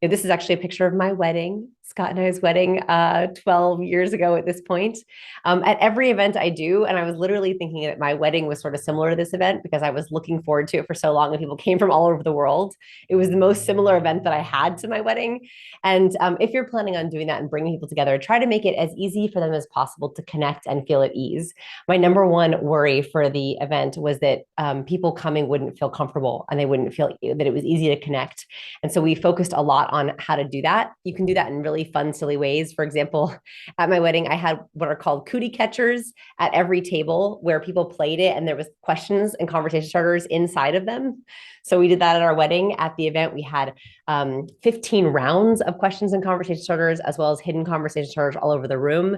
This is actually a picture of my wedding, Scott and I's wedding 12 years ago at this point. At every event I do, and I was literally thinking that my wedding was sort of similar to this event because I was looking forward to it for so long and people came from all over the world. It was the most similar event that I had to my wedding. And if you're planning on doing that and bringing people together, try to make it as easy for them as possible to connect and feel at ease. My number one worry for the event was that people coming wouldn't feel comfortable and they wouldn't feel that it was easy to connect. And so we focused a lot on how to do that. You can do that in really fun, silly ways. For example, at my wedding, I had what are called cootie catchers at every table where people played it and there was questions and conversation starters inside of them. So we did that at our wedding. At the event, we had 15 rounds of questions and conversation starters, as well as hidden conversation starters all over the room.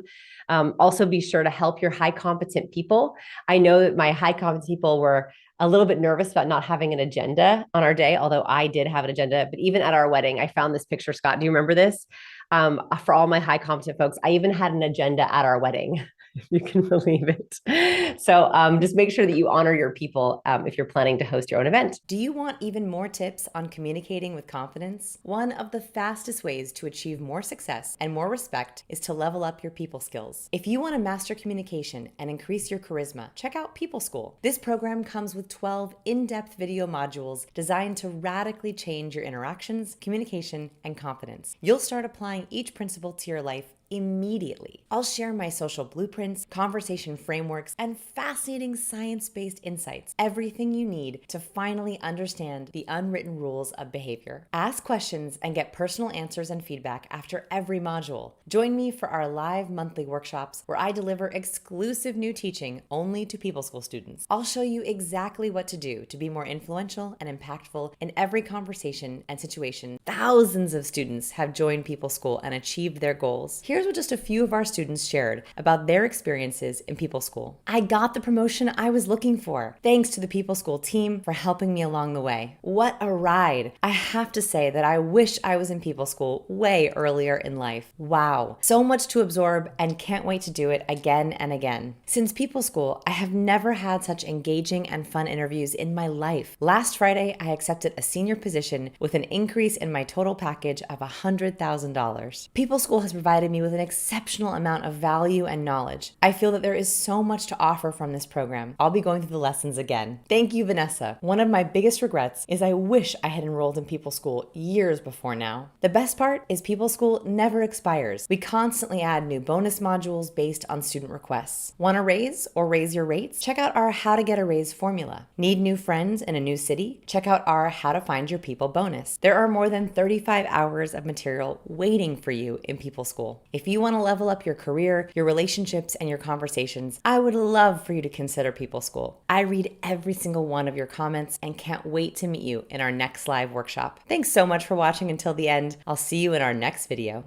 Also, be sure to help your high competent people. I know that my high competent people were a little bit nervous about not having an agenda on our day, although I did have an agenda. But even at our wedding, I found this picture, Scott. Do you remember this? For all my high competent folks, I even had an agenda at our wedding. If you can believe it. So just make sure that you honor your people if you're planning to host your own event. Do you want even more tips on communicating with confidence? One of the fastest ways to achieve more success and more respect is to level up your people skills. If you want to master communication and increase your charisma, check out People School. This program comes with 12 in-depth video modules designed to radically change your interactions, communication, and confidence. You'll start applying each principle to your life immediately. I'll share my social blueprints, conversation frameworks, and fascinating science-based insights, everything you need to finally understand the unwritten rules of behavior. Ask questions and get personal answers and feedback after every module. Join me for our live monthly workshops where I deliver exclusive new teaching only to People School students. I'll show you exactly what to do to be more influential and impactful in every conversation and situation. Thousands of students have joined People School and achieved their goals. Here's what just a few of our students shared about their experiences in People School. I got the promotion I was looking for. Thanks to the People School team for helping me along the way. What a ride. I have to say that I wish I was in People School way earlier in life. Wow. So much to absorb and can't wait to do it again and again. Since People School, I have never had such engaging and fun interviews in my life. Last Friday, I accepted a senior position with an increase in my total package of $100,000. People School has provided me with an exceptional amount of value and knowledge. I feel that there is so much to offer from this program. I'll be going through the lessons again. Thank you, Vanessa. One of my biggest regrets is I wish I had enrolled in People School years before now. The best part is People School never expires. We constantly add new bonus modules based on student requests. Want a raise or raise your rates? Check out our How to Get a Raise formula. Need new friends in a new city? Check out our How to Find Your People bonus. There are more than 35 hours of material waiting for you in People School. If you want to level up your career, your relationships, and your conversations, I would love for you to consider People School. I read every single one of your comments and can't wait to meet you in our next live workshop. Thanks so much for watching until the end. I'll see you in our next video.